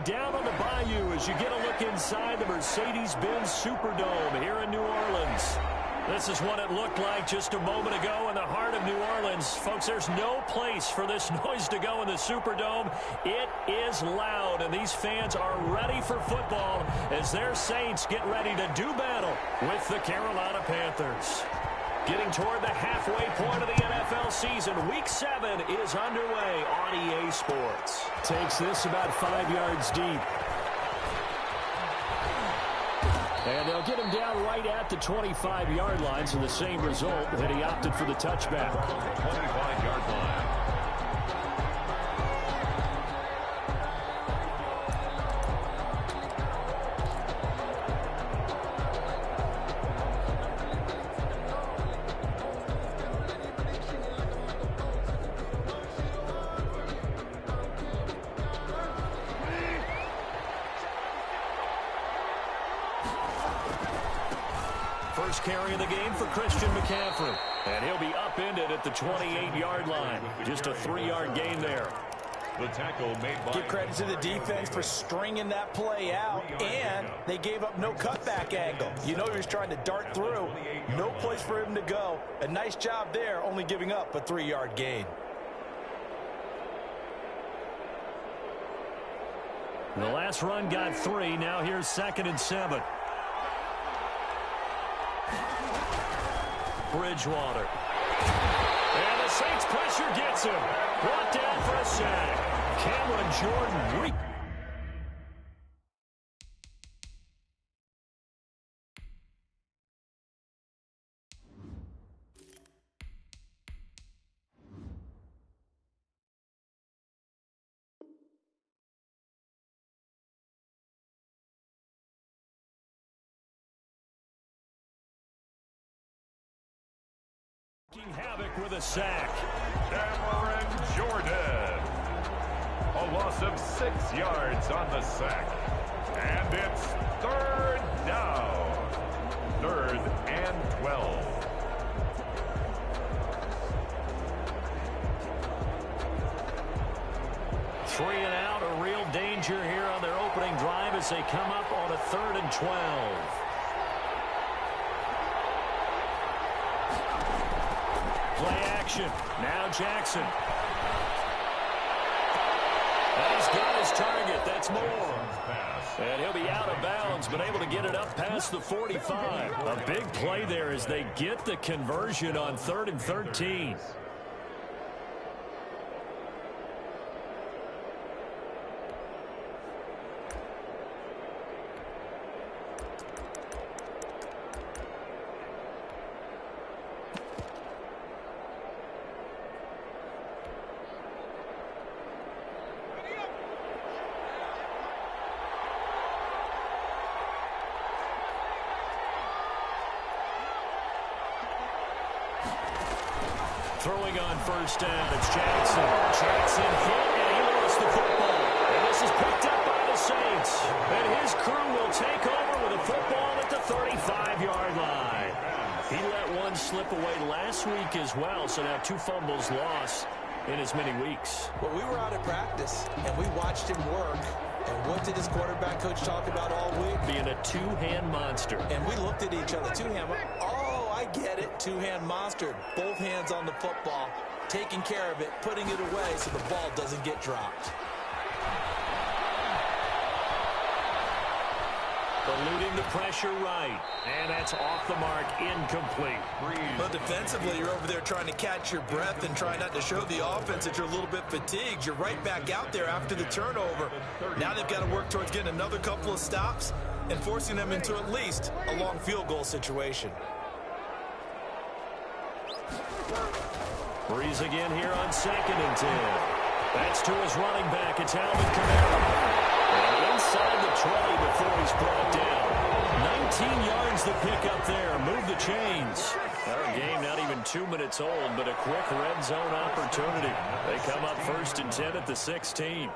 down on the Bayou as you get a look inside the Mercedes-Benz Superdome here in New Orleans. This is what it looked like just a moment ago in the heart of New Orleans. Folks, there's no place for this noise to go in the Superdome. It is loud, and these fans are ready for football as their Saints get ready to do battle with the Carolina Panthers. Getting toward the halfway point of the NFL season, Week 7 is underway on EA Sports. Takes this about 5 yards deep. And they'll get him down right at the 25-yard line, so the same result that he opted for the touchback. 25-yard line. First carry of the game for Christian McCaffrey. And he'll be upended at the 28-yard line. Just a 3-yard gain there. The tackle made by... Give credit to the defense for stringing that play out, and they gave up no cutback angle. You know he was trying to dart through. No place for him to go. A nice job there, only giving up a 3-yard gain. The last run got 3. Now here's 2nd and 7. Bridgewater. And the Saints pressure gets him. Brought down for a sack. Cameron Jordan. Havoc with a sack. Cameron Jordan. A loss of 6 yards on the sack. And it's 3rd down. 3rd and 12. Three and out, a real danger here on their opening drive as they come up on a 3rd and 12. Play action. Now Jackson. And he's got his target. That's Moore. And he'll be out of bounds, but able to get it up past the 45. A big play there as they get the conversion on 3rd and 13. Throwing on 1st down, it's Jackson. Jackson hit, and he lost the football. And this is picked up by the Saints. And his crew will take over with a football at the 35-yard line. He let one slip away last week as well, so now 2 fumbles lost in as many weeks. Well, we were out at practice, and we watched him work. And what did his quarterback coach talk about all week? Being a two-hand monster. And we looked at each other. Two-hand. Oh, I get it. Two-hand monster. Both hands on the football, taking care of it, putting it away so the ball doesn't get dropped. Eluding the pressure right. And that's off the mark, incomplete. But defensively, you're over there trying to catch your breath and try not to show the offense that you're a little bit fatigued. You're right back out there after the turnover. Now they've got to work towards getting another couple of stops and forcing them into at least a long field goal situation. Breeze again here on 2nd and 10. That's to his running back. It's Alvin Kamara. And inside the 20 before he's brought down. 19 yards the pick up there. Move the chains. Our game not even 2 minutes old, but a quick red zone opportunity. They come up 1st and 10 at the 16.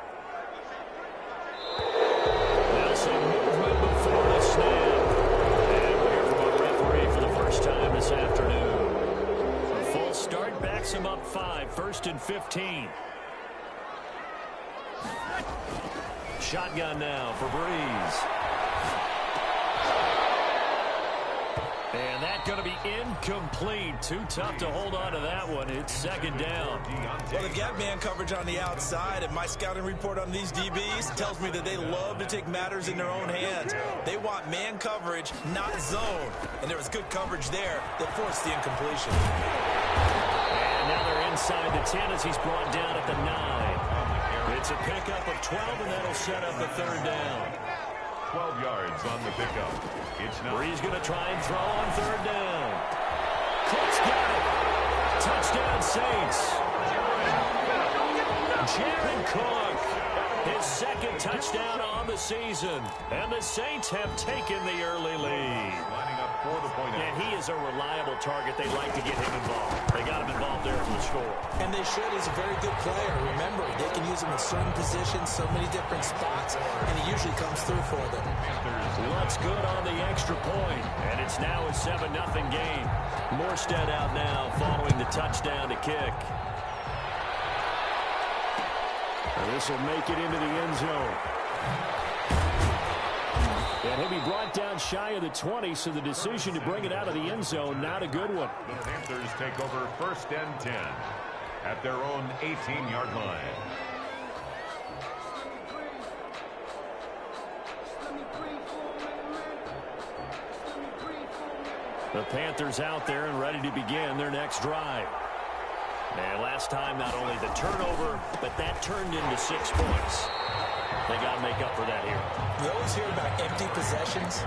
Now some movement before the snap. And we hear from a referee for the first time this afternoon. A full start backs him up 5, 1st and 15. Shotgun now for Breeze. And that's going to be incomplete. Too tough to hold on to that one. It's second down. Well, they've got man coverage on the outside, and my scouting report on these DBs tells me that they love to take matters in their own hands. They want man coverage, not zone. And there was good coverage there that forced the incompletion. And now they're inside the 10 as he's brought down at the 9. It's a pickup of 12, and that'll set up a third down. 12 yards on the pickup. It's now. Breeze going to try and throw on third down. Cook's got it. Touchdown, Saints. Jared Cook, his second touchdown on the season. And the Saints have taken the early lead. Lining up for the point. And he is a reliable target. They'd like to get him involved. They got him involved there from the score. And they should. He's a very good player. Remember, they can use him in certain positions, so many different spots, and he usually comes through for them. Looks good on the extra point, and it's now a 7-0 game. Morstead out now following the touchdown to kick. And this will make it into the end zone. And he'll be brought down shy of the 20, so the decision to bring it out of the end zone, not a good one. The Panthers take over 1st and 10 at their own 18-yard line. The Panthers out there and ready to begin their next drive. And last time, not only the turnover, but that turned into 6 points. They got to make up for that here. We always hear about empty possessions,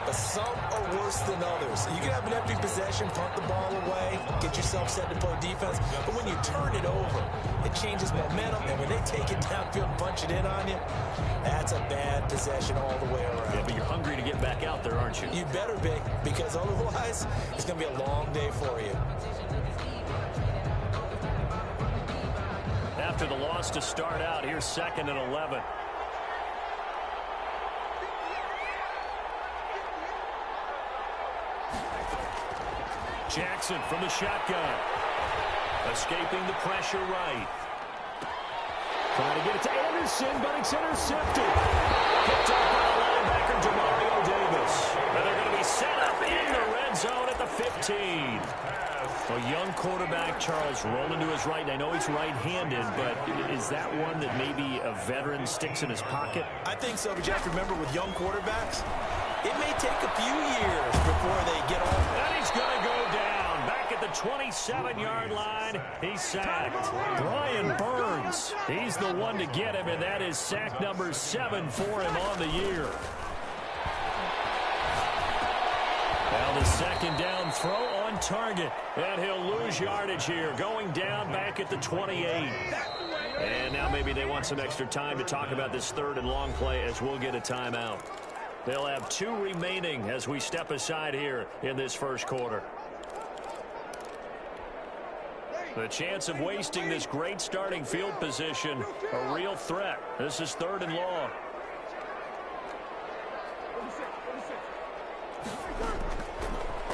but some are worse than others. You can have an empty possession, punt the ball away, get yourself set to play defense, but when you turn it over, it changes momentum, and when they take it downfield and punch it in on you, that's a bad possession all the way around. Yeah, but you're hungry to get back out there, aren't you? You better be, because otherwise, it's going to be a long day for you. After the loss to start out, here's 2nd and 11. Jackson from the shotgun. Escaping the pressure right. Trying to get it to Anderson, but it's intercepted. Picked up by the linebacker, Demario Davis. And they're going to be set up in the red zone at the 15. A young quarterback, Charles, rolling to his right. And I know he's right-handed, but is that one that maybe a veteran sticks in his pocket? I think so, but you have to remember with young quarterbacks, it may take a few years before they get on. And he's going to go down. Back at the 27-yard line, he's sacked. Brian Burns, he's the one to get him, and that is sack number 7 for him on the year. Now the second down throw on target, and he'll lose yardage here, going down back at the 28. And now maybe they want some extra time to talk about this 3rd and long play as we'll get a timeout. They'll have 2 remaining as we step aside here in this first quarter. The chance of wasting this great starting field position, a real threat. This is 3rd and long.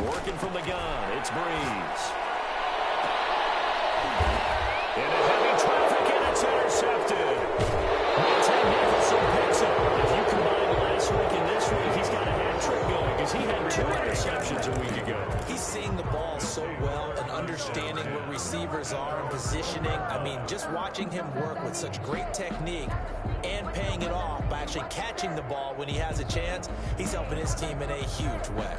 Working from the gun, it's Breeze. In a heavy traffic, and it's intercepted. Nicholson picks it. If you combine last week and this week, he's got a hat trick going because he had 2 interceptions a week ago. He's seeing the ball so well and understanding where receivers are and positioning. I mean, just watching him work with such great technique and paying it off by actually catching the ball when he has a chance, he's helping his team in a huge way.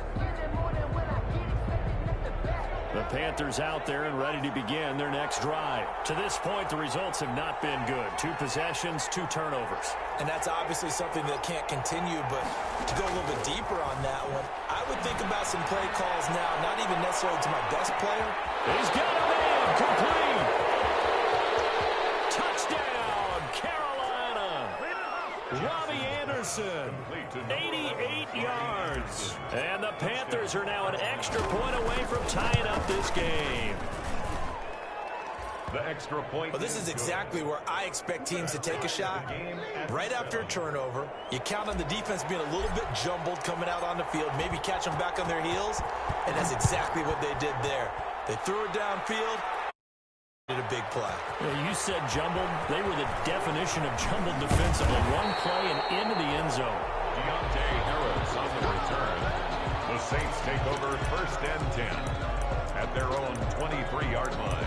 The Panthers out there and ready to begin their next drive. To this point, the results have not been good. 2 possessions, 2 turnovers. And that's obviously something that can't continue, but to go a little bit deeper on that one, I would think about some play calls now, not even necessarily to my best player. He's got a man, complete. Touchdown, Carolina. Robbie Anderson, 88 yards. And the Panthers are now an extra point away from tying up this game. The extra point. Well, this is exactly where I expect teams to take a shot. Right after a turnover, you count on the defense being a little bit jumbled coming out on the field, maybe catch them back on their heels, and that's exactly what they did there. They threw it downfield. a big play. You said jumbled. They were the definition of jumbled defensively. One play and into the end zone. Deontay Harris on the return. The Saints take over 1st and 10 at their own 23-yard line.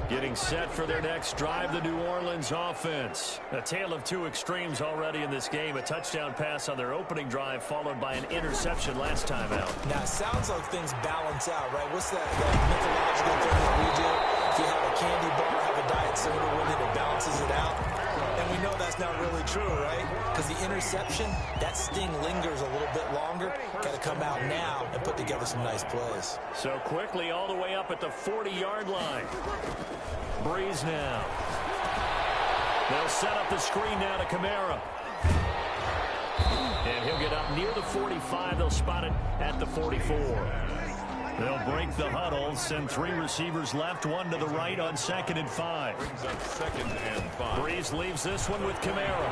Getting set for their next drive, the New Orleans offense. A tale of two extremes already in this game. A touchdown pass on their opening drive, followed by an interception last time out. Now, it sounds like things balance out, right? What's that mythological thing that we do? If you have a candy bar, have a diet soda with it, it balances it out. And we know that's not really true, right? Because the interception, that sting lingers a little bit longer. Got to come out now and put together some nice plays. So quickly all the way up at the 40-yard line. Breeze now. They'll set up the screen now to Kamara. And he'll get up near the 45. They'll spot it at the 44. They'll break the huddle, send 3 receivers left, 1 to the right on 2nd and 5. Brings up 2nd and 5. Breeze leaves this one with Kamara.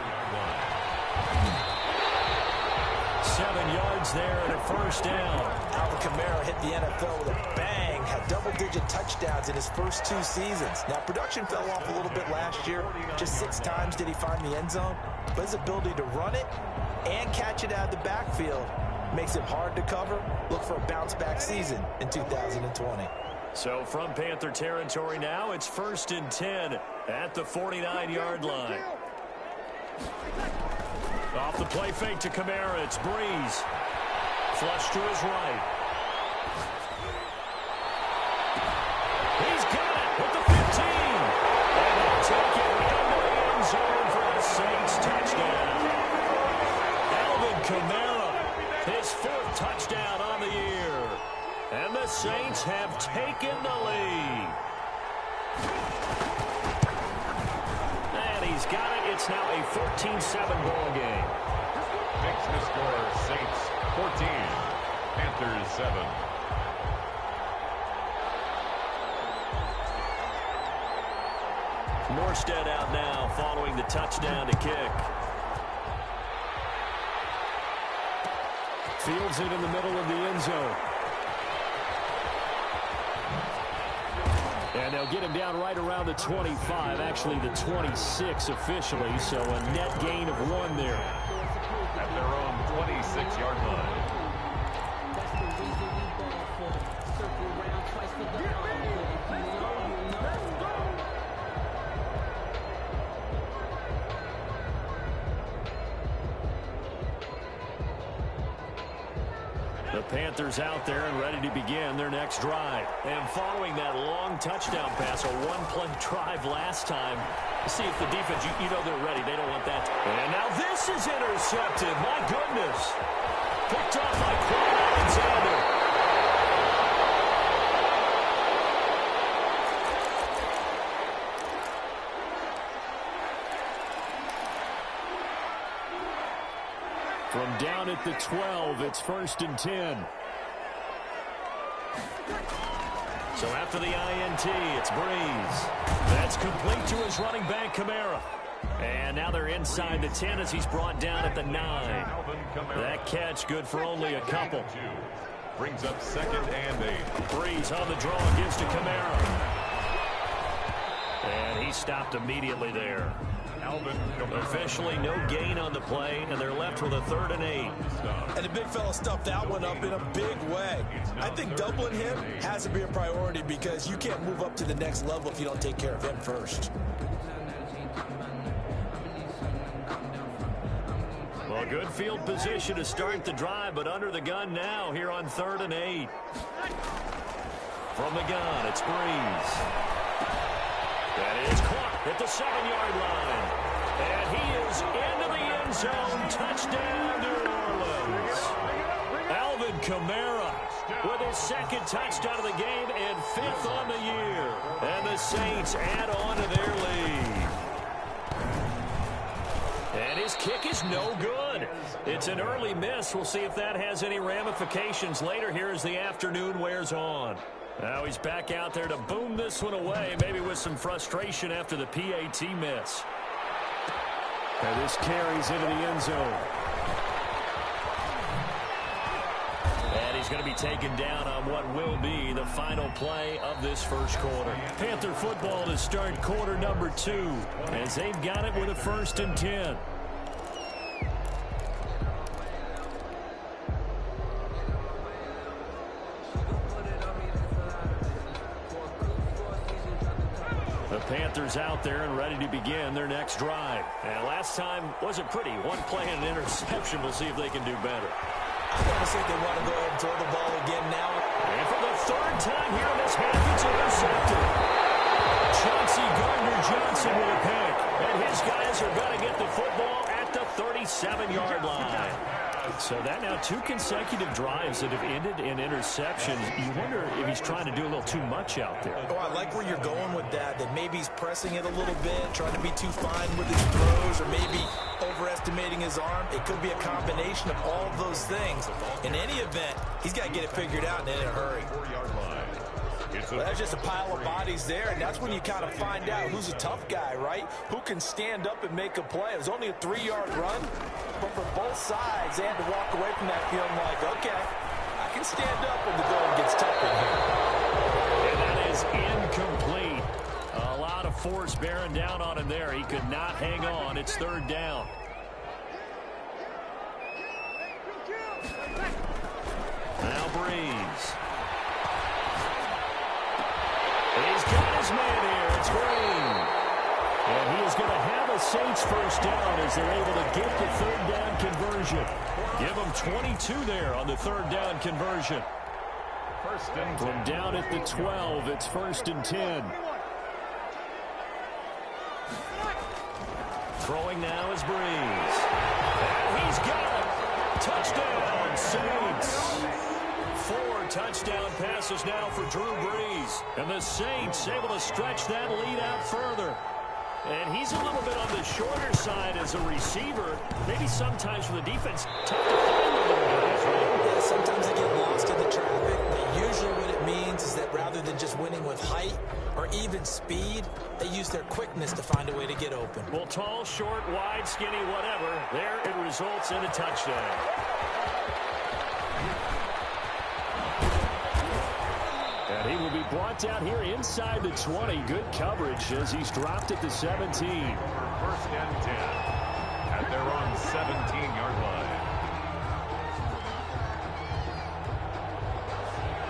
7 yards there and a first down. Alvin Kamara hit the NFL with a bang, had double-digit touchdowns in his first 2 seasons. Now, production fell off a little bit last year. Just 6 times did he find the end zone. But his ability to run it and catch it out of the backfield makes it hard to cover. Look for a bounce-back season in 2020. So from Panther territory now, it's 1st and 10 at the 49-yard line. Off the play fake to Kamara, it's Breeze. Flush to his right. He's got it with the 15. And they'll take it into the end zone for the Saints touchdown. Alvin Kamara, his 4th touchdown on the year. And the Saints have taken the lead. And he's got it. It's now a 14-7 ball game. Makes the score Saints 14, Panthers 7. Morstead out now following the touchdown to kick. Fields it in the middle of the end zone. And they'll get him down right around the 25, actually the 26 officially, so a net gain of 1 there. At their own 26-yard line. The Panthers out there and ready to begin their next drive. And following that long touchdown pass, a 1-play drive last time, see if the defense, you know they're ready. They don't want that. And now this is intercepted. My goodness. Picked off by Quan Alexander. From down at the 12, it's 1st and 10. So after the INT, it's Breeze. That's complete to his running back, Kamara. And now they're inside the 10 as he's brought down at the 9. That catch good for only a couple. Brings up 2nd and 8. Breeze on the draw, gives to Kamara. And he stopped immediately there. Officially no gain on the play, and they're left with a 3rd and 8. And the big fella stuffed that one up in a big way. I think doubling him has to be a priority because you can't move up to the next level if you don't take care of him first. Well, good field position to start the drive, but under the gun now here on 3rd and 8. From the gun, it's Breeze. That is caught at the 7-yard line. And he is into the end zone. Touchdown, New Orleans. Alvin Kamara with his 2nd touchdown of the game and 5th on the year. And the Saints add on to their lead. And his kick is no good. It's an early miss. We'll see if that has any ramifications later here as the afternoon wears on. Now he's back out there to boom this one away, maybe with some frustration after the PAT miss. And this carries into the end zone. And he's going to be taken down on what will be the final play of this first quarter. Panther football to start quarter number 2 as they've got it with a 1st and 10. The Panthers out there and ready to begin their next drive. And last time wasn't pretty. One play and an interception. We'll see if they can do better. I want to say they want to go ahead and throw the ball again now. And for the 3rd time here in this half, it's intercepted. Chauncey Gardner-Johnson with a pick. And his guys are going to get the football at the 37-yard line. So that now 2 consecutive drives that have ended in interceptions. You wonder if he's trying to do a little too much out there. Oh, I like where you're going with that maybe he's pressing it a little bit, trying to be too fine with his throws, or maybe overestimating his arm. It could be a combination of all of those things. In any event, he's got to get it figured out and in a hurry. Well, that's just a pile of bodies there, and that's when you kind of find out who's a tough guy, right? Who can stand up and make a play. It was only a 3-yard run, but for both sides, they had to walk away from that feeling like, okay, I can stand up when the going gets tough in here. And that is incomplete. A lot of force bearing down on him there. He could not hang on. It's 3rd down. Now Breeze. He's got his man here. It's Green. And he is going to have a Saints first down as they're able to get the 3rd down conversion. Give them 22 there on the 3rd down conversion. From down at the 12, it's 1st and 10. Throwing now is Breeze. And he's got it. Touchdown, Saints. 4 touchdown passes now for Drew Brees. And the Saints able to stretch that lead out further. And he's a little bit on the shorter side as a receiver. Maybe sometimes for the defense, tough to find the little guys, right? Yeah, sometimes they get lost in the traffic. But usually what it means is that rather than just winning with height or even speed, they use their quickness to find a way to get open. Well, tall, short, wide, skinny, whatever. There it results in a touchdown. And he will be brought down here inside the 20. Good coverage as he's dropped at the 17. 1st and 10 at their own 17-yard line.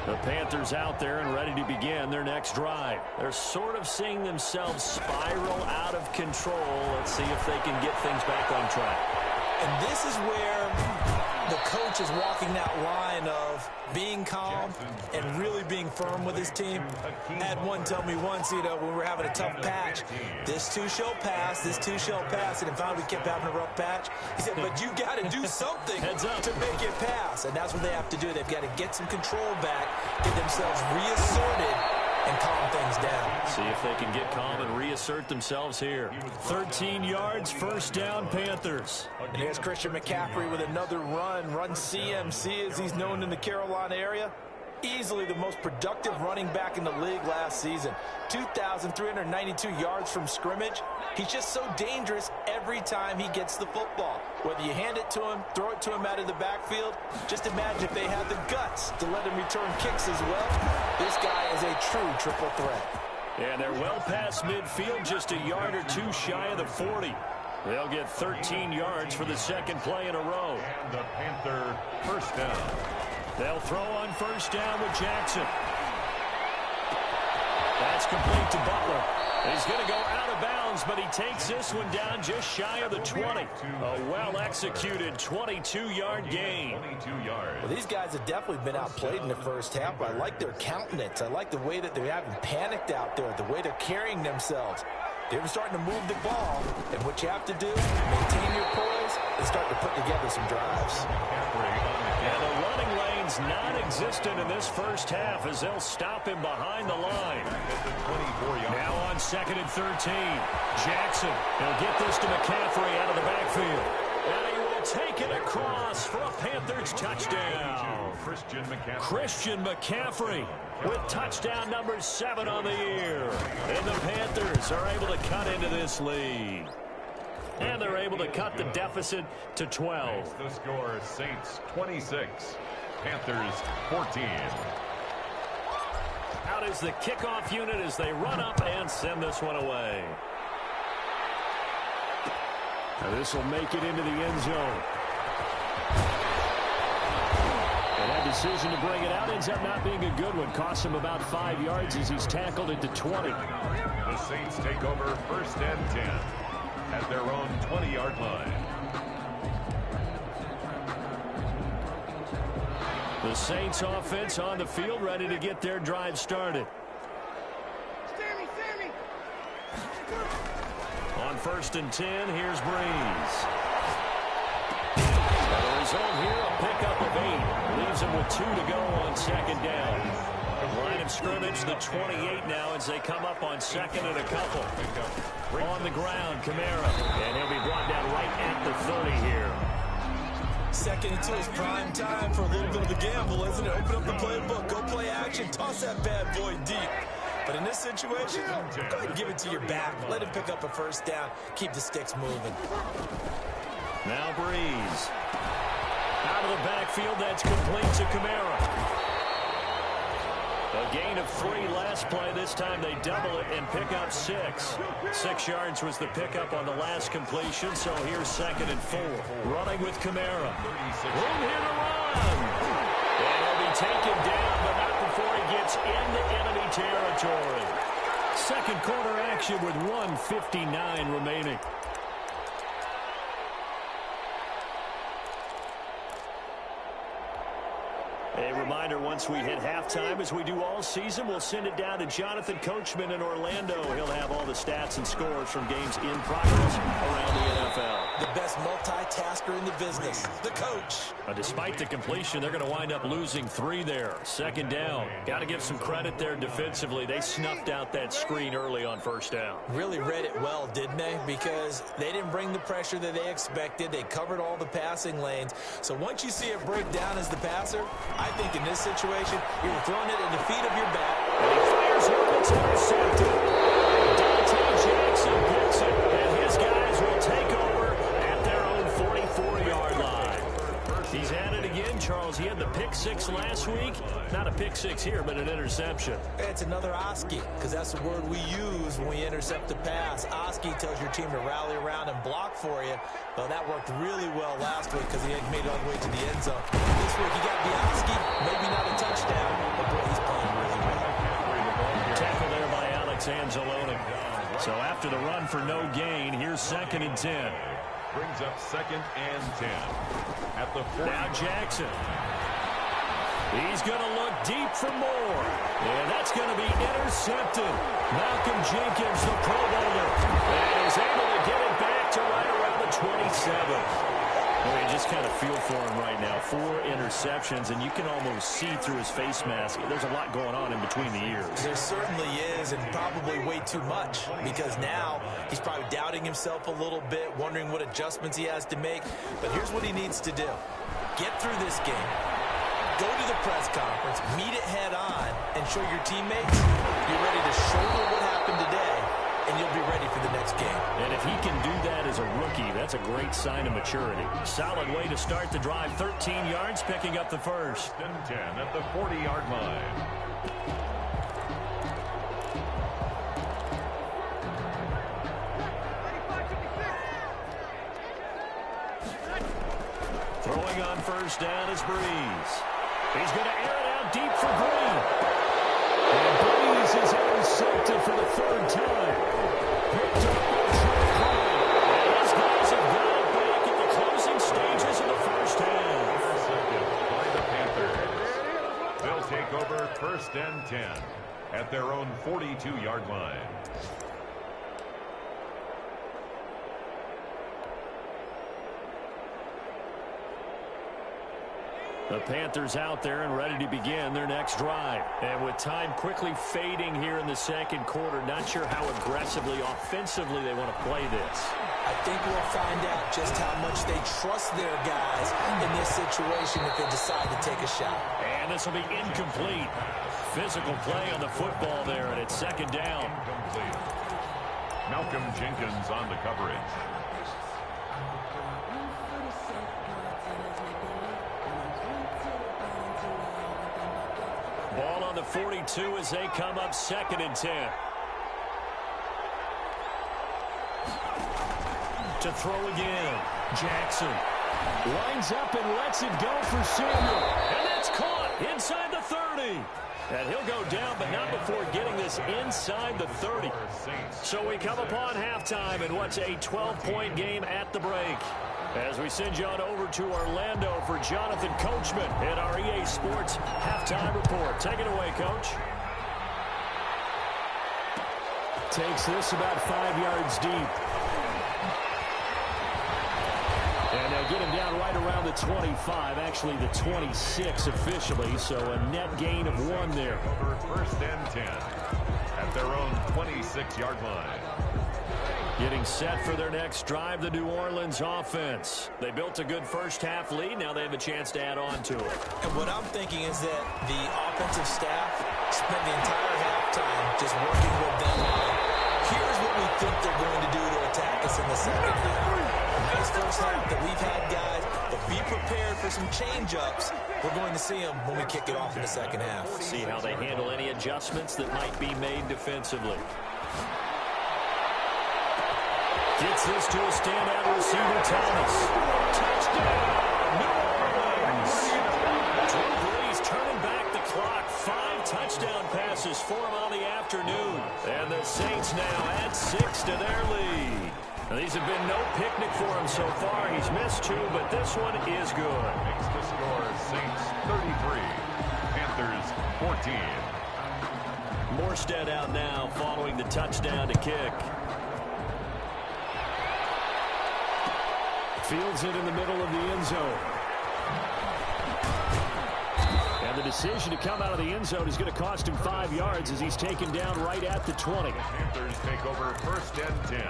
The Panthers out there and ready to begin their next drive. They're sort of seeing themselves spiral out of control. Let's see if they can get things back on track. And this is where the coach is walking that line of being calm and really being firm with his team. I had one tell me once, when we were having a tough patch, this too shall pass, this too shall pass, and finally we kept having a rough patch. He said, but you got to do something to make it pass, and that's what they have to do. They've got to get some control back, get themselves reasserted, and calm things down. See if they can get calm and reassert themselves here. 13 yards, 1st down, Panthers. And here's Christian McCaffrey with another run CMC as he's known in the Carolina area. Easily the most productive running back in the league last season. 2,392 yards from scrimmage. He's just so dangerous every time he gets the football. Whether you hand it to him, throw it to him out of the backfield, just imagine if they had the guts to let him return kicks as well. This guy is a true triple threat. And they're well past midfield, just a yard or 2 shy of the 40. They'll get 13 yards for the 2nd play in a row. And the Panther 1st down. They'll throw on 1st down with Jackson. That's complete to Butler. He's going to go out of bounds, but he takes this one down just shy of the 20. A well-executed 22-yard gain. 22 yards. Well, these guys have definitely been outplayed in the first half, but I like their countenance. I like the way that they haven't panicked out there, the way they're carrying themselves. They're starting to move the ball, and what you have to do, maintain your poise and start to put together some drives. And the running lane's non-existent in this first half as they'll stop him behind the line. Now on 2nd and 13. Jackson, he'll get this to McCaffrey out of the backfield. And he will take it across for a Panthers touchdown. Christian McCaffrey with touchdown number 7 on the year. And the Panthers are able to cut into this lead. And they're able to cut the deficit to 12. The score, Saints 26, Panthers 14. Out is the kickoff unit as they run up and send this one away. Now this will make it into the end zone. And that decision to bring it out ends up not being a good one. Costs him about 5 yards as he's tackled it to 20. The Saints take over 1st and 10 at their own 20-yard line. The Saints offense on the field, ready to get their drive started. On 1st and 10, here's Breeze. The result here, a pickup of 8. Leaves him with 2 to go on 2nd down. Line of scrimmage, the 28 now as they come up on 2nd and a couple. On the ground, Kamara. And he'll be brought down right at the 30 here. 2nd and 2 is prime time for a little bit of a gamble, isn't it? Open up the playbook, go play action, toss that bad boy deep. But in this situation, go ahead and give it to your back. Let him pick up a 1st down. Keep the sticks moving. Now Breeze. Out of the backfield, that's complete to Kamara. A gain of 3 last play. This time they double it and pick up 6. 6 yards was the pickup on the last completion, so here's 2nd and 4. Running with Kamara. Room here to run. And he'll be taken down, but not before he gets into enemy territory. 2nd quarter action with 1:59 remaining. A reminder, once we hit halftime, as we do all season, we'll send it down to Jonathan Coachman in Orlando. He'll have all the stats and scores from games in progress around the NFL. The best multitasker in the business, the coach. Despite the completion, they're going to wind up losing 3 there. 2nd down. Got to give some credit there defensively. They snuffed out that screen early on 1st down. Really read it well, didn't they? Because they didn't bring the pressure that they expected. They covered all the passing lanes. So once you see it break down as the passer, I think in this situation, you're throwing it in the feet of your back. And he fires one that's intercepted. Dante Jackson picks it, and his guys will take over at their own 44-yard line. He's at it again, Charles. He had the pick 6 last week. Not a pick 6 here, but an interception. It's another Oski, because that's the word we use when we intercept a pass. Oski tells your team to rally around and block for you. Well, that worked really well last week because he had made it all the way to the end zone. This week he got the Oski, maybe not a touchdown, but boy, he's playing really well. Tackle there by Alex Anzalone. So after the run for no gain, here's 2nd and 10. Brings up 2nd and 10 at the 40. Now Jackson. He's going to look deep for more. And that's going to be intercepted. Malcolm Jenkins, the Pro Bowler, and is able to get it back to right around the 27. Well, you just kind of feel for him right now. 4 interceptions, and you can almost see through his face mask. There's a lot going on in between the ears. There certainly is, and probably way too much, because now he's probably doubting himself a little bit, wondering what adjustments he has to make. But here's what he needs to do. Get through this game. Go to the press conference, meet it head on, and show your teammates you're ready to shoulder what happened today, and you'll be ready for the next game. And if he can do that as a rookie, that's a great sign of maturity. Solid way to start the drive. 13 yards, picking up the 1st. 1st and 10 at the 40-yard line. Throwing on 1st down is Breeze. He's going to air it out deep for Green. And Breeze is intercepted for the 3rd time. Picked up by Trey Cole. And his guys have got it back at the closing stages of the 1st half. Intercepted by the Panthers. They'll take over 1st and 10 at their own 42-yard line. The Panthers out there and ready to begin their next drive. And with time quickly fading here in the second quarter, not sure how aggressively, offensively they want to play this. I think we'll find out just how much they trust their guys in this situation if they decide to take a shot. And this will be incomplete. Physical play on the football there, and it's second down. Incomplete. Malcolm Jenkins on the coverage. Ball on the 42 as they come up 2nd and 10. To throw again. Jackson lines up and lets it go for Samuel. And that's caught inside the 30. And he'll go down, but not before getting this inside the 30. So we come upon halftime in what's a 12-point game at the break. As we send you on over to Orlando for Jonathan Coachman in our EA Sports Halftime Report. Take it away, Coach. Takes this about 5 yards deep. And they'll get him down right around the 25, actually the 26 officially, so a net gain of 1 there. Over 1st and 10 at their own 26-yard line. Getting set for their next drive, the New Orleans offense. They built a good first-half lead. Now they have a chance to add on to it. And what I'm thinking is that the offensive staff spent the entire halftime just working with them on, here's what we think they're going to do to attack us in the second half. Nice first half that we've had, guys, but be prepared for some change-ups. We're going to see them when we kick it off in the second half. See how they handle any adjustments that might be made defensively. Gets this to a standout receiver, Thomas. Touchdown, New Orleans. Drew Brees turning back the clock. 5 touchdown passes for him on the afternoon. And the Saints now add 6 to their lead. Now, these have been no picnic for him so far. He's missed 2, but this one is good. Makes the score Saints 33, Panthers 14. Morstead out now following the touchdown to kick. Fields it in the middle of the end zone. And the decision to come out of the end zone is going to cost him 5 yards as he's taken down right at the 20. The Panthers take over 1st and 10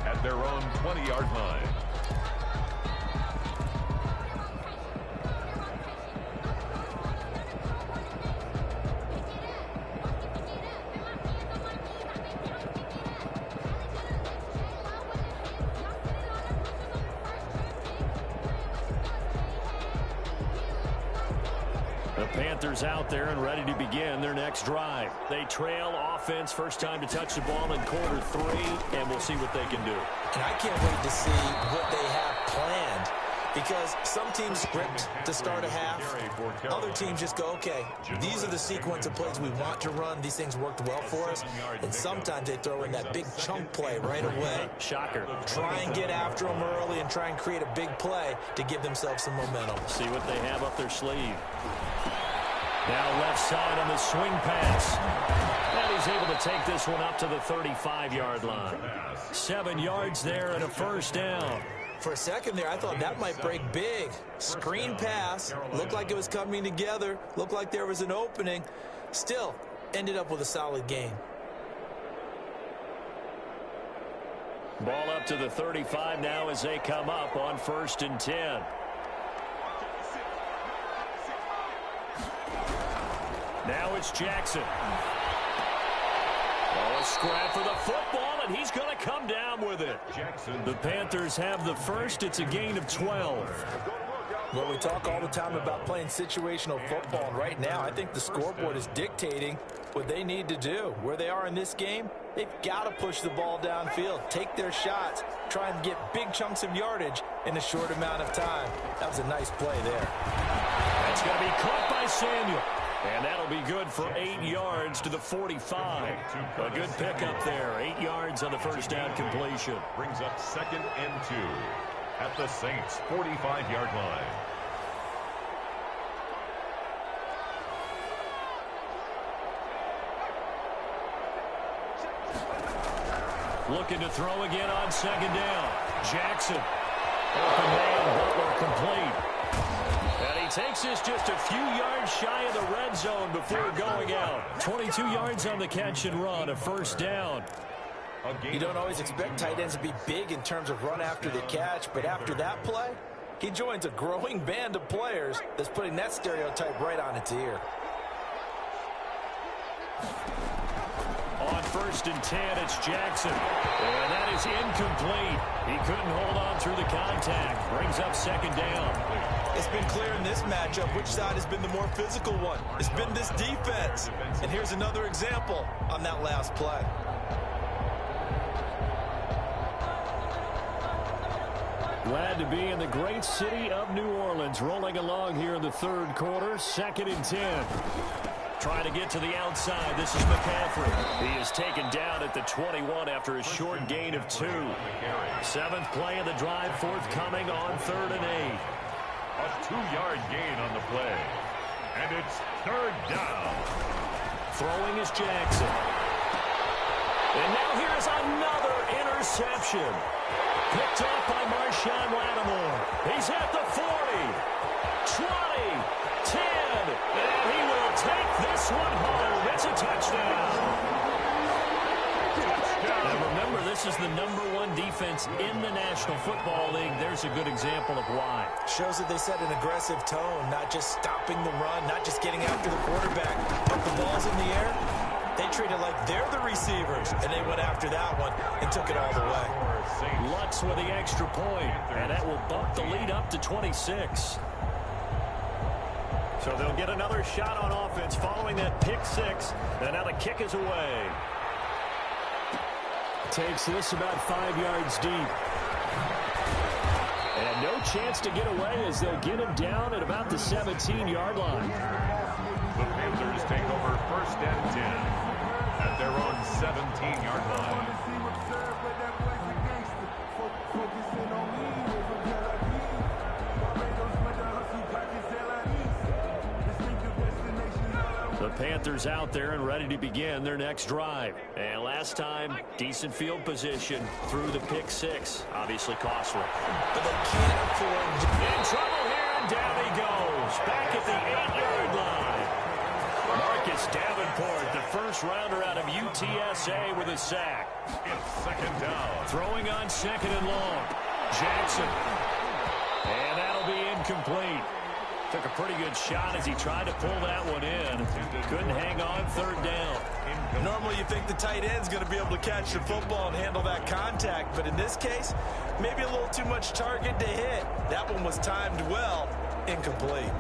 at their own 20-yard line. Panthers out there and ready to begin their next drive. They trail offense, first time to touch the ball in quarter 3, and we'll see what they can do. And I can't wait to see what they have planned, because some teams script to start a half. Other teams just go, okay, these are the sequence of plays we want to run. These things worked well for us. And sometimes they throw in that big chunk play right away. Shocker. Try and get after them early and try and create a big play to give themselves some momentum. See what they have up their sleeve. Now left side on the swing pass. And he's able to take this one up to the 35-yard line. 7 yards there and a first down. For a second there, I thought that might break big. Screen pass. Looked like it was coming together. Looked like there was an opening. Still, ended up with a solid gain. Ball up to the 35 now as they come up on 1st and 10. Now it's Jackson. Oh, a scrap for the football, and he's going to come down with it. The Panthers have the first. It's a gain of 12. Well, we talk all the time about playing situational football, and right now I think the scoreboard is dictating what they need to do. Where they are in this game, they've got to push the ball downfield, take their shots, try and get big chunks of yardage in a short amount of time. That was a nice play there. That's going to be caught by Samuel. And that'll be good for 8 yards to the 45. A good pickup there. 8 yards on the first down completion. Brings up 2nd and 2 at the Saints' 45-yard line. Looking to throw again on 2nd down. Jackson. Open man, Butler complete. And he takes this just a few yards shy of the red zone before going out. 22 yards on the catch and run, a first down. You don't always expect tight ends to be big in terms of run after the catch, but after that play, he joins a growing band of players that's putting that stereotype right on its ear. On 1st and 10, it's Jackson. And that is incomplete. He couldn't hold on through the contact. Brings up 2nd down. It's been clear in this matchup which side has been the more physical one. It's been this defense. And here's another example on that last play. Glad to be in the great city of New Orleans. Rolling along here in the 3rd quarter. 2nd and 10. Trying to get to the outside. This is McCaffrey. He is taken down at the 21 after a short gain of 2. 7th play of the drive forthcoming on 3rd and 8. A 2-yard gain on the play. And it's 3rd down. Throwing is Jackson. And now here is another interception. Picked off by Marshawn Lattimore. He's at the 40, 20, 10, and he will take this one home. It's a touchdown. Now remember, this is the #1 defense in the National Football League. There's a good example of why. Shows that they set an aggressive tone, not just stopping the run, not just getting after the quarterback, but the ball's in the air. They treat it like they're the receivers, and they went after that one and took it all the way. Lutz with the extra point, and that will bump the lead up to 26. So they'll get another shot on offense following that pick 6, and now the kick is away. Takes this about 5 yards deep. And no chance to get away as they'll get him down at about the 17-yard line. The Panthers take over 1st and 10 at their own 17-yard line. The Panthers out there and ready to begin their next drive. And last time, decent field position through the pick 6. Obviously costly. But they can't afford to... In trouble here, and down he goes. Back at the 8-yard line. Marcus Davenport, the first rounder out of UTSA with a sack. It's 2nd down. Throwing on 2nd and long. Jackson. And that'll be incomplete. Took a pretty good shot as he tried to pull that one in. Couldn't hang on 3rd down. Normally you think the tight end's going to be able to catch the football and handle that contact, but in this case, maybe a little too much target to hit. That one was timed well. Incomplete.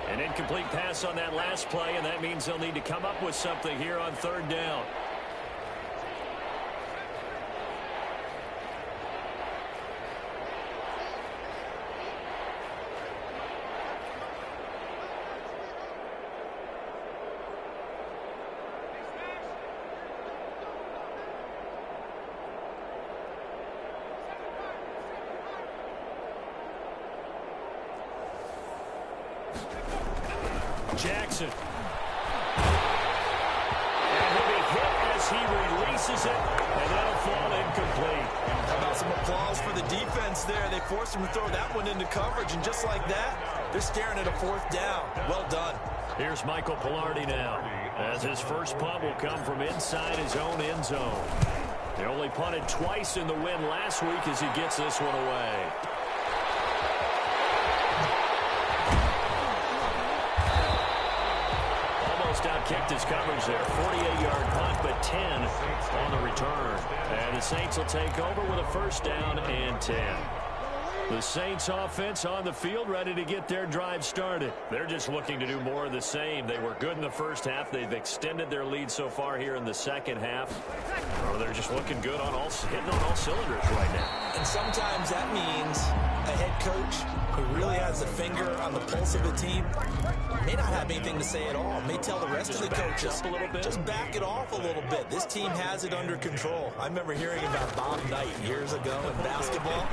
An incomplete pass on that last play, and that means they'll need to come up with something here on 3rd down. Jackson. And he'll be hit as he releases it, and that'll fall incomplete. How about some applause for the defense there? They forced him to throw that one into coverage, and just like that, they're staring at a 4th down. Well done. Here's Michael Pilardi now, as his first punt will come from inside his own end zone. They only punted twice in the win last week as he gets this one away. Out-kicked his coverage there. 48-yard punt, but 10 on the return. And the Saints will take over with a 1st down and 10. The Saints offense on the field ready to get their drive started. They're just looking to do more of the same. They were good in the first half. They've extended their lead so far here in the second half. Oh, they're just looking good on hitting on all cylinders right now. And sometimes that means a head coach who really has a finger on the pulse of the team may not have anything to say at all. May tell the rest of the coaches, just back it off a little bit. This team has it under control. I remember hearing about Bob Knight years ago in basketball,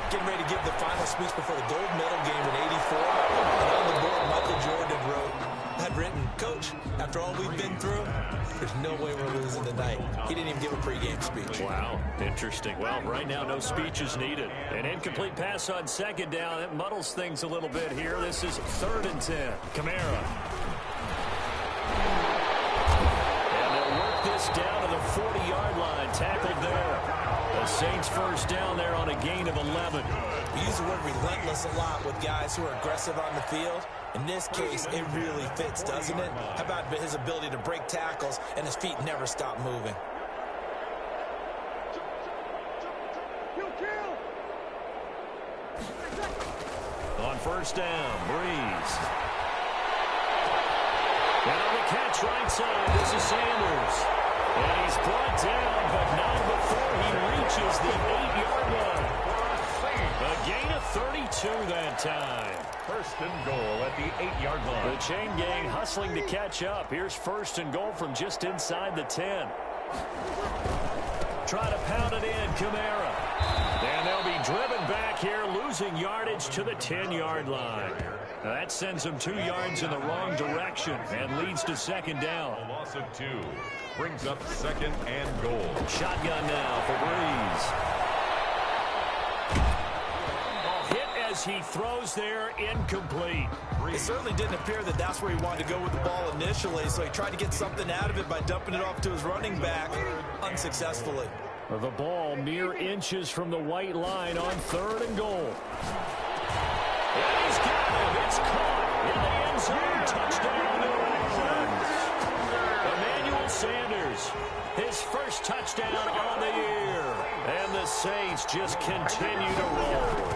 getting ready to give the final speech before the gold medal game in '84. And on the board, Michael Jordan wrote, "That had written, Coach, after all we've been through, there's no way we're losing tonight. He didn't even give a pregame speech. Wow, interesting. Well, right now, no speech is needed. An incomplete pass on second down. It muddles things a little bit here. This is 3rd and 10. Kamara. And they'll work this down to the 40-yard line. Tackled there. The Saints first down there on a gain of 11. We use the word relentless a lot with guys who are aggressive on the field. In this case, it really fits, doesn't it? How about his ability to break tackles and his feet never stop moving? On first down, Breeze. And on the catch right side, this is Sanders. And he's brought down, but not before he reaches the 8-yard line. A gain of 32 that time. 1st and goal at the 8-yard line. The chain gang hustling to catch up. Here's 1st and goal from just inside the 10. Try to pound it in, Kamara. And they'll be driven back here, losing yardage to the 10-yard line. Now that sends them 2 yards in the wrong direction and leads to 2nd down. A loss of 2 brings up 2nd and goal. Shotgun now for Breeze. As he throws there, incomplete. It certainly didn't appear that that's where he wanted to go with the ball initially, so he tried to get something out of it by dumping it off to his running back unsuccessfully. The ball mere inches from the white line on 3rd and goal. And he's got him. It's caught in the end zone. Touchdown, New Orleans. Emmanuel Sanders, his first touchdown on the year. And the Saints just continue to roll.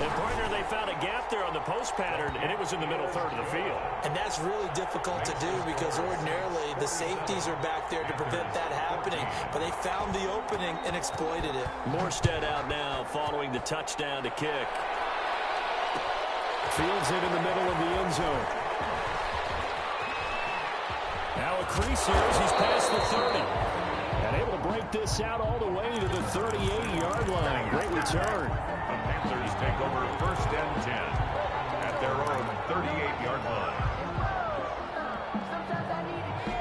And, partner, they found a gap there on the post pattern, and it was in the middle 3rd of the field. And that's really difficult to do because ordinarily the safeties are back there to prevent that happening. But they found the opening and exploited it. Morstead out now following the touchdown to kick. Fields it in the middle of the end zone. Now a crease here as he's past the 30. And able to break this out all the way to the 38-yard line. Great return. The Panthers take over 1st and 10 at their own 38-yard line.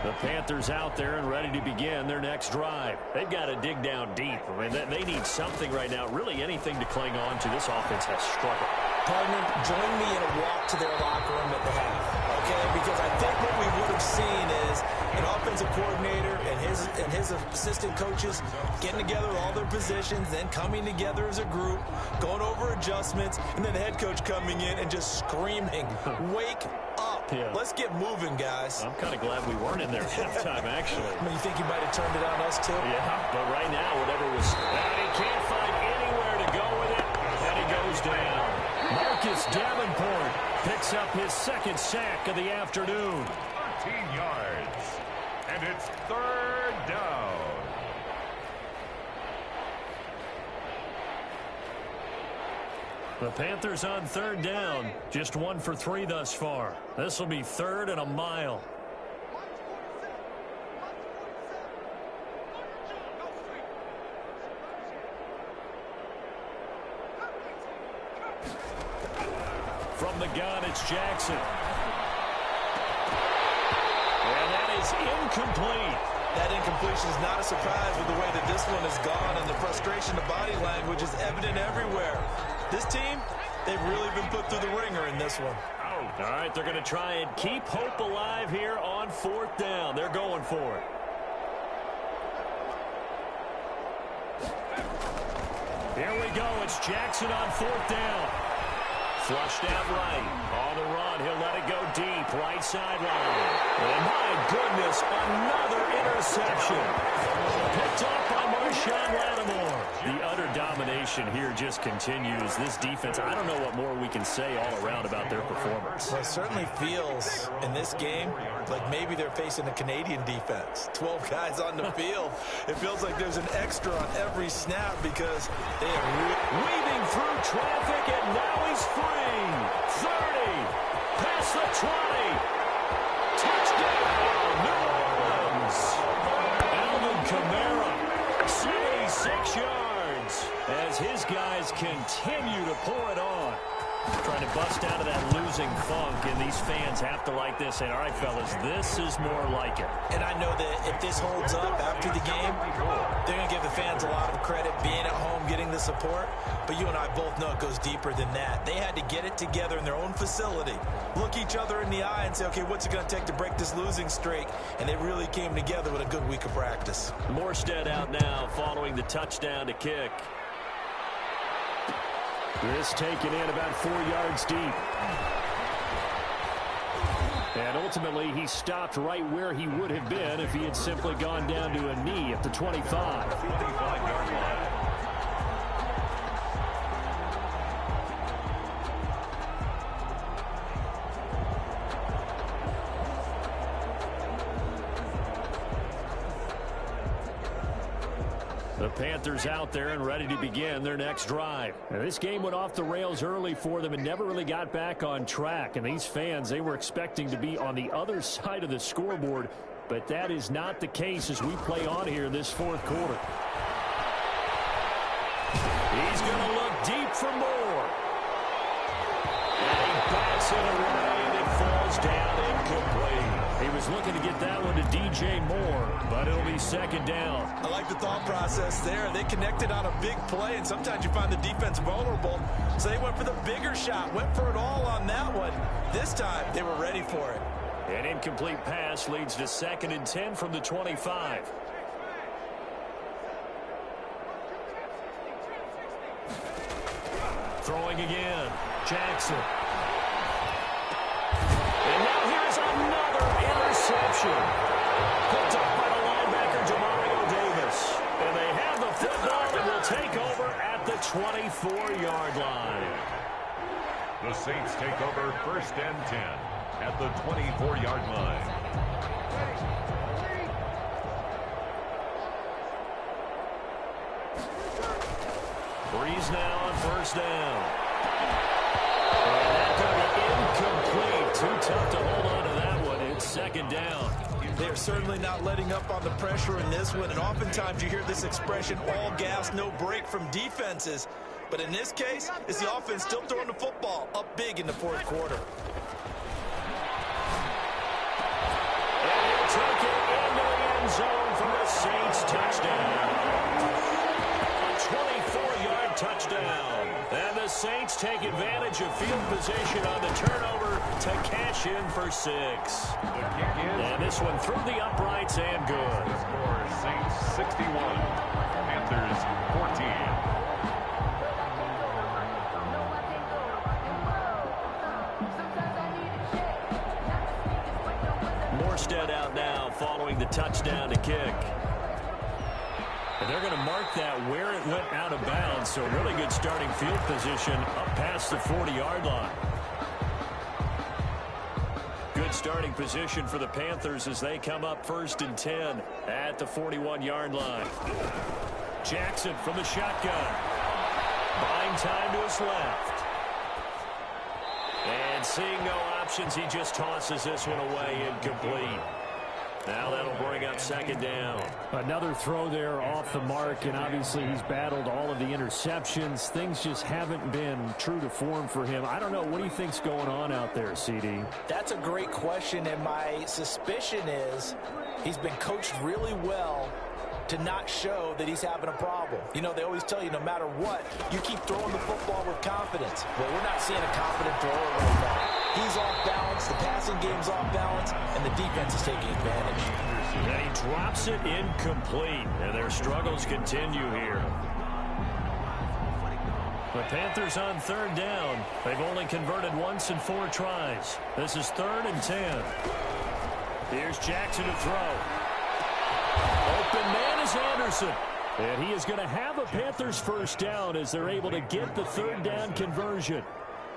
The Panthers out there and ready to begin their next drive. They've got to dig down deep. I mean, they need something right now, really anything to cling on to. This offense has struggled. Partner, join me in a walk to their locker room at the half, okay? Because I think what we would have seen is an offensive coordinator and his assistant coaches getting together all their positions, then coming together as a group, going over adjustments, and then the head coach coming in and just screaming, wake up. Yeah. Let's get moving, guys. I'm kind of glad we weren't in there at halftime, actually. I mean, you think he might have turned it on us, too? Yeah, but right now, whatever was... he can't find anywhere to go with it, and he goes down. Marcus Davenport picks up his 2nd sack of the afternoon. 13 yards, and it's 3rd down. The Panthers on 3rd down, just 1 for 3 thus far. This will be 3rd and a mile. From the gun, it's Jackson. And that is incomplete. That incompletion is not a surprise with the way that this one has gone, and the frustration, the body language is evident everywhere. This team, they've really been put through the ringer in this one. All right, they're going to try and keep hope alive here on 4th down. They're going for it. Here we go. It's Jackson on 4th down. Flushed out right. On the run. He'll let it go deep. Right sideline. And my goodness, another interception. Picked off by Marshawn Lattimore. The utter domination here just continues. This defense, I don't know what more we can say all around about their performance. Well, it certainly feels in this game like maybe they're facing a Canadian defense. 12 guys on the field. It feels like there's an extra on every snap because they are weaving through traffic, and now he's free. 30, past the 20. Touchdown, New Orleans. Alvin Kamara, 76 yards, as his guys continue to pour it on. Trying to bust out of that losing funk, and these fans have to like this. And all right, fellas, this is more like it. And I know that if this holds up after the game, they're going to give the fans a lot of credit being at home, getting the support. But you and I both know it goes deeper than that. They had to get it together in their own facility, look each other in the eye and say, okay, what's it going to take to break this losing streak? And they really came together with a good week of practice. Morstead out now following the touchdown to kick. This taken in about 4 yards deep. And ultimately, he stopped right where he would have been if he had simply gone down to a knee at the 25. 25-yard line. The Panthers out there and ready to begin their next drive. Now, this game went off the rails early for them and never really got back on track. And these fans, they were expecting to be on the other side of the scoreboard, but that is not the case as we play on here in this fourth quarter. He's going to look deep for more. And he bats it away and it falls down incomplete. He was looking to get that one to DJ Moore, but it'll be second down. I like the thought process there. They connected on a big play, and sometimes you find the defense vulnerable. So they went for the bigger shot, went for it all on that one. This time, they were ready for it. An incomplete pass leads to 2nd and 10 from the 25. Throwing again. Jackson. And now here's another interception. Picked up by the linebacker, Demario Davis. And they have the football and will take over at the 24-yard line. The Saints take over 1st and 10 at the 24-yard line. Breeze now on 1st down. And that's going to be incomplete. Too tough to hold on to that one. It's 2nd down. They're certainly not letting up on the pressure in this one, and oftentimes you hear this expression, all gas, no break from defenses. But in this case, it's the offense still throwing the football up big in the fourth quarter. And he'll take it into the end zone for the Saints touchdown. A 24-yard touchdown. And the Saints take advantage of field position on the turnover to cash in for 6. And this one through the uprights and good. The score, Saints 61, Panthers 14. Morstead out now following the touchdown to kick. And they're going to mark that where it went out of bounds, so really good starting field position up past the 40-yard line. Good starting position for the Panthers as they come up 1st and 10 at the 41-yard line. Jackson from the shotgun. Buying time to his left. And seeing no options, he just tosses this one away, incomplete. Now that'll bring up 2nd down. Another throw there off the mark, and obviously he's battled all of the interceptions. Things just haven't been true to form for him. I don't know. What do you think's going on out there, CD? That's a great question, and my suspicion is he's been coached really well to not show that he's having a problem. You know, they always tell you no matter what, you keep throwing the football with confidence. Well, we're not seeing a confident thrower right now. He's off balance, the passing game's off balance, and the defense is taking advantage. And he drops it incomplete, and their struggles continue here. The Panthers on 3rd down. They've only converted once in 4 tries. This is 3rd and 10. Here's Jackson to throw. Open man is Anderson. And he is going to have a Panthers 1st down as they're able to get the 3rd down conversion.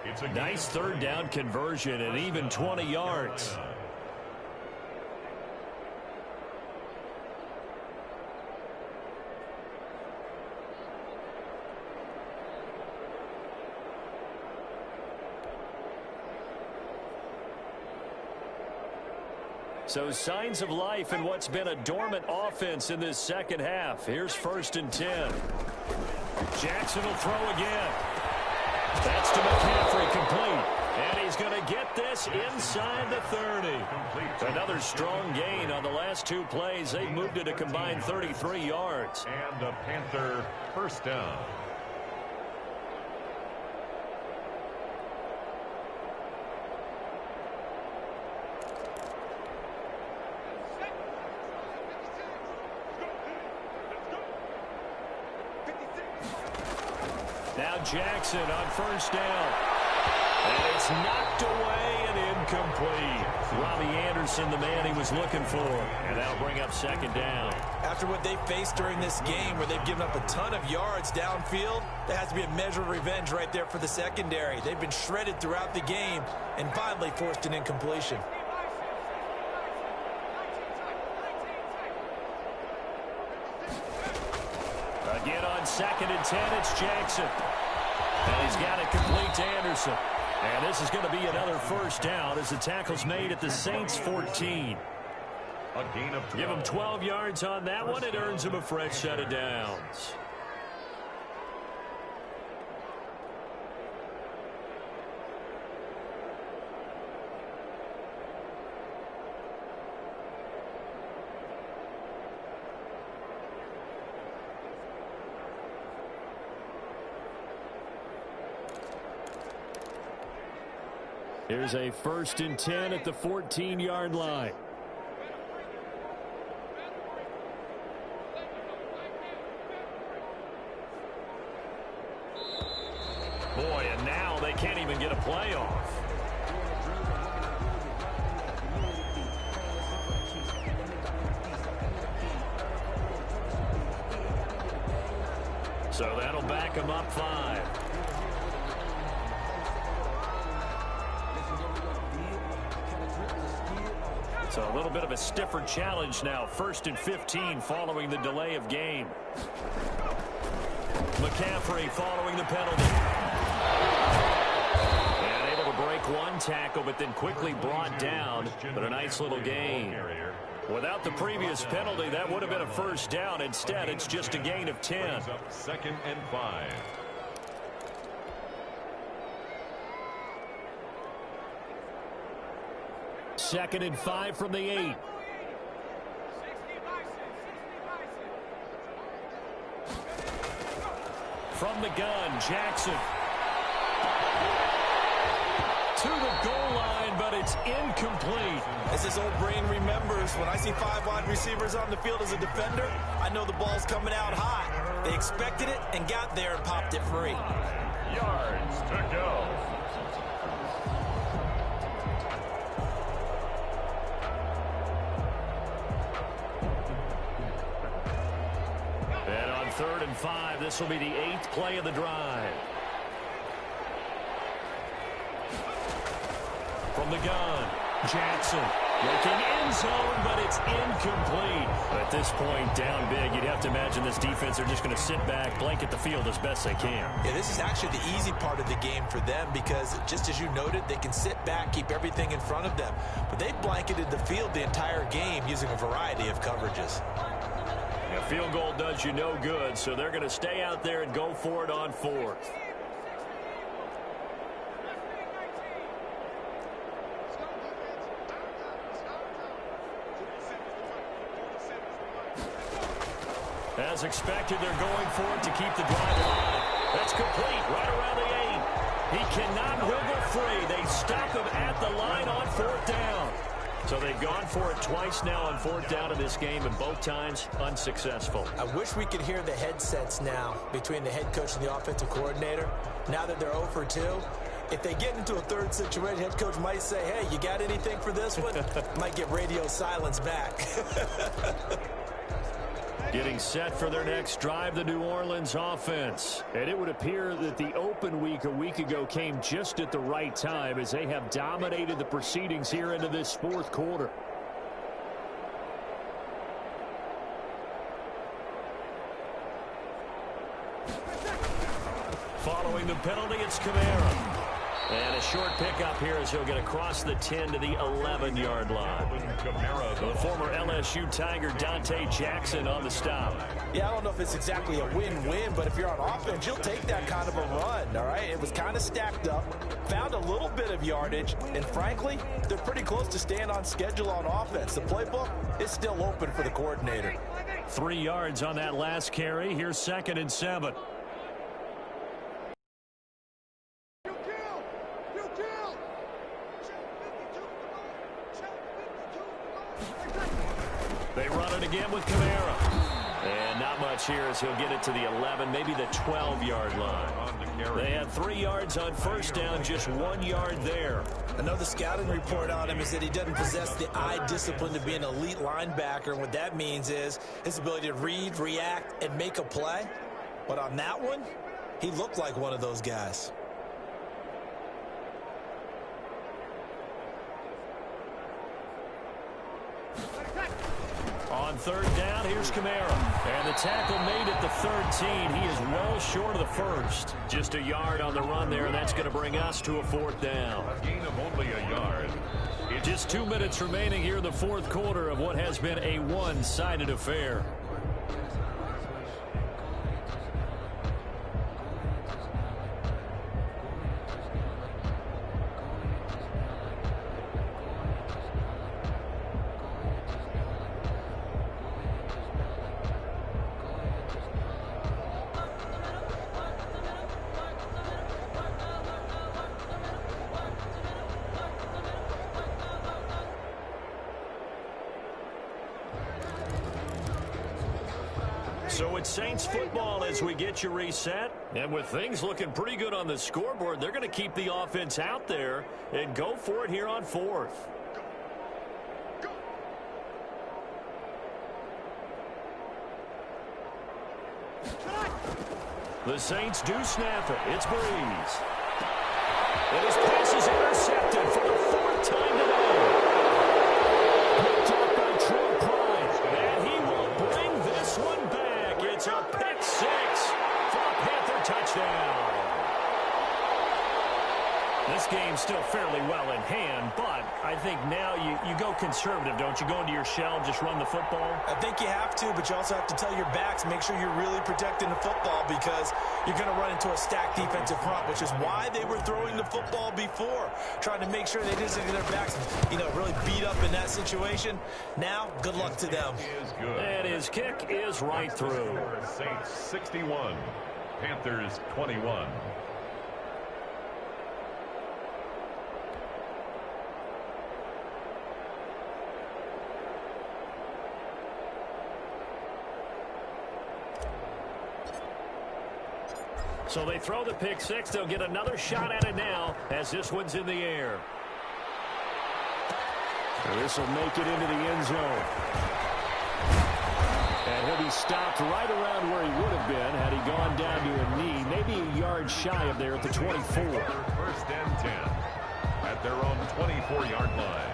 It's a Nice 3rd down conversion and even 20 yards. So signs of life in what's been a dormant offense in this second half. Here's 1st and 10. Jackson will throw again. That's to McCaffrey, this inside the 30. Another strong gain on the last two plays. They've moved it a combined 33 yards. And a Panther first down. Now Jackson on first down. And it's knocked away and incomplete. Robbie Anderson, the man he was looking for. And that'll bring up second down. After what they faced during this game where they've given up a ton of yards downfield, there has to be a measure of revenge right there for the secondary. They've been shredded throughout the game and finally forced an incompletion. Again on 2nd and 10, it's Jackson. And he's got it complete to Anderson. And this is going to be another first down as the tackle's made at the Saints 14. A gain of 12. Give him 12 yards on that one. It earns him a fresh set of downs. Here's a 1st and 10 at the 14-yard line. Boy, and now they can't even get a play off. So that'll back them up 5. So a little bit of a stiffer challenge now. 1st and 15 following the delay of game. McCaffrey following the penalty. And able to break one tackle, but then quickly brought down. But a nice little gain. Without the previous penalty, that would have been a first down. Instead, it's just a gain of 10. 2nd and 5. Second and 5 from the 8. From the gun, Jackson. To the goal line, but it's incomplete. As his old brain remembers, when I see 5 wide receivers on the field as a defender, I know the ball's coming out hot. They expected it and got there and popped it free. Yards to go. And on 3rd and 5, this will be the 8th play of the drive. From the gun, Jackson looking end zone, but it's incomplete. At this point, down big, you'd have to imagine this defense are just going to sit back, blanket the field as best they can. Yeah, this is actually the easy part of the game for them because, just as you noted, they can sit back, keep everything in front of them. But they've blanketed the field the entire game using a variety of coverages. A field goal does you no good, so they're going to stay out there and go for it on 4th. As expected, they're going for it to keep the drive alive. That's complete right around the 8. He cannot wiggle free. They stop him at the line on 4th down. So they've gone for it twice now on 4th down in this game, and both times unsuccessful. I wish we could hear the headsets now between the head coach and the offensive coordinator. Now that they're 0 for 2, if they get into a third situation, head coach might say, hey, you got anything for this one? Might get radio silence back. Getting set for their next drive, the New Orleans offense. And it would appear that the open week a week ago came just at the right time as they have dominated the proceedings here into this 4th quarter. Following the penalty, it's Kamara. And a short pickup here as he'll get across the 10 to the 11-yard line. The former LSU Tiger Dante Jackson on the stop. Yeah, I don't know if it's exactly a win-win, but if you're on offense, you'll take that kind of a run, all right? It was kind of stacked up, found a little bit of yardage, and frankly, they're pretty close to staying on schedule on offense. The playbook is still open for the coordinator. 3 yards on that last carry. Here's 2nd and 7. They run it again with Kamara. And not much here as he'll get it to the 11, maybe the 12-yard line. They had 3 yards on first down, just 1 yard there. Another scouting report on him is that he doesn't possess the eye discipline to be an elite linebacker. And what that means is his ability to read, react, and make a play. But on that one, he looked like one of those guys. On 3rd down, here's Kamara. And the tackle made at the 13. He is well short of the first. Just a yard on the run there, and that's going to bring us to a 4th down. A gain of only a yard. Just 2 minutes remaining here in the 4th quarter of what has been a one-sided affair. So it's Saints football as we get you reset. And with things looking pretty good on the scoreboard, they're going to keep the offense out there and go for it here on 4th. The Saints do snap it. It's Breeze. And his pass is intercepted for the 4th time today. Picked up by Troy Pride. And he will bring this one back. It's a pick 6 for a Panther touchdown. This game's still fairly well in hand, but I think now you go conservative, don't you? Go into your shell, just run the football? I think you have to, but you also have to tell your backs, make sure you're really protecting the football because you're going to run into a stacked defensive front, which is why they were throwing the football before, trying to make sure they didn't get their backs, really beat up in that situation. Now, good luck to them. And his kick is right through. Saints 61, Panthers 21. So they throw the pick 6. They'll get another shot at it now as this one's in the air. This will make it into the end zone. And he'll be stopped right around where he would have been had he gone down to a knee, maybe a yard shy of there at the 24. 1st and 10 at their own 24-yard line.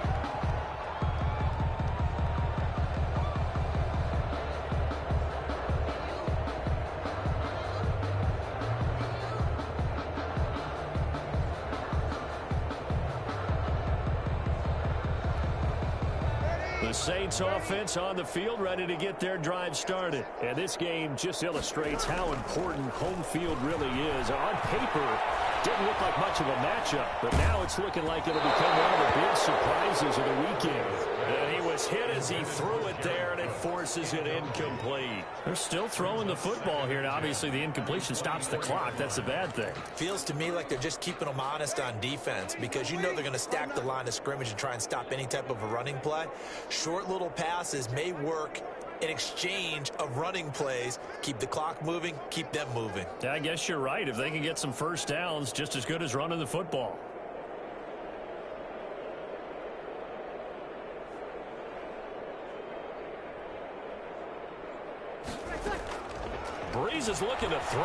The Saints offense on the field, ready to get their drive started. And this game just illustrates how important home field really is. On paper, didn't look like much of a matchup, but now it's looking like it'll become one of the big surprises of the weekend. And he was hit as he threw it there, and it forces it incomplete. They're still throwing the football here, and obviously the incompletion stops the clock. That's the bad thing. Feels to me like they're just keeping them honest on defense because they're going to stack the line of scrimmage and try and stop any type of a running play. Short little passes may work in exchange of running plays. Keep the clock moving, keep them moving. Yeah, I guess you're right. If they can get some first downs, just as good as running the football. Breeze is looking to throw.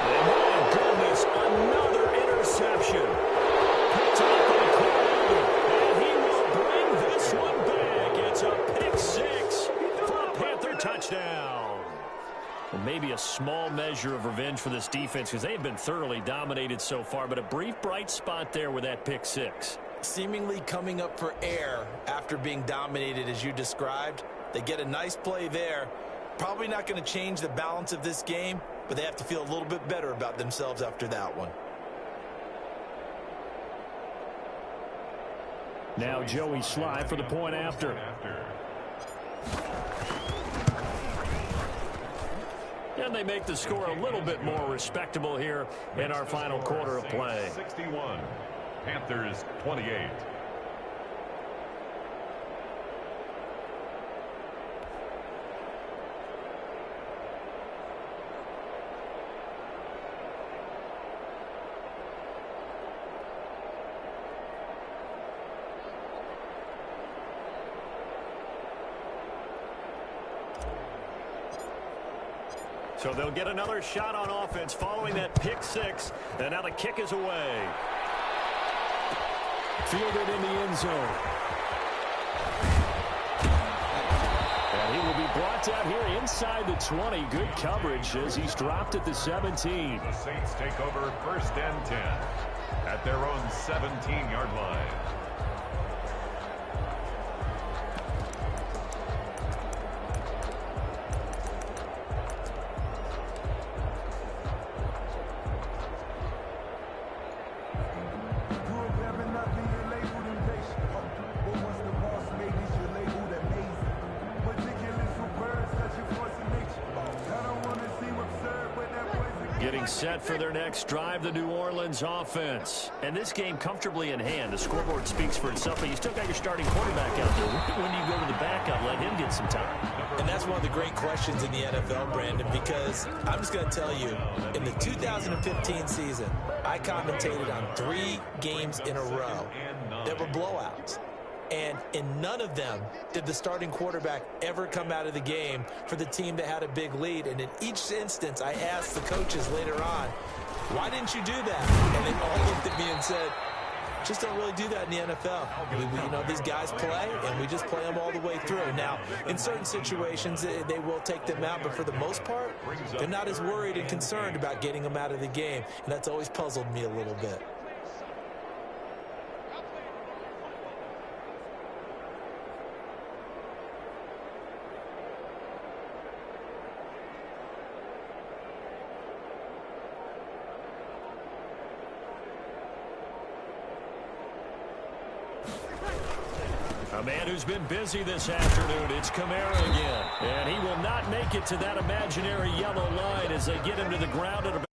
Oh, my goodness, another interception. Picked up by Crowder, and he will bring this one back. It's a pick 6 for a Panther touchdown. Well, maybe a small measure of revenge for this defense because they have been thoroughly dominated so far, but a brief bright spot there with that pick six. Seemingly coming up for air after being dominated as you described. They get a nice play there. Probably not going to change the balance of this game, but they have to feel a little bit better about themselves after that one. Now Joey Sly for the point after. And they make the score a little bit more respectable here in our final quarter of play. 61, Panthers 28. So they'll get another shot on offense following that pick six. And now the kick is away. Fielded in the end zone. And he will be brought down here inside the 20. Good coverage as he's dropped at the 17. The Saints take over 1st and 10 at their own 17-yard line. Getting set for their next drive, the New Orleans offense. And this game comfortably in hand. The scoreboard speaks for itself, but you still got your starting quarterback out there. When do you go to the backup? Let him get some time. And that's one of the great questions in the NFL, Brandon, because I'm just going to tell you, in the 2015 season, I commentated on 3 games in a row that were blowouts. And in none of them did the starting quarterback ever come out of the game for the team that had a big lead. And in each instance, I asked the coaches later on, why didn't you do that? And they all looked at me and said, just don't really do that in the NFL. You know, these guys play, and we just play them all the way through. Now, in certain situations, they will take them out, but for the most part, they're not as worried and concerned about getting them out of the game. And that's always puzzled me a little bit. A man who's been busy this afternoon, it's Kamara again. And he will not make it to that imaginary yellow line as they get him to the ground at about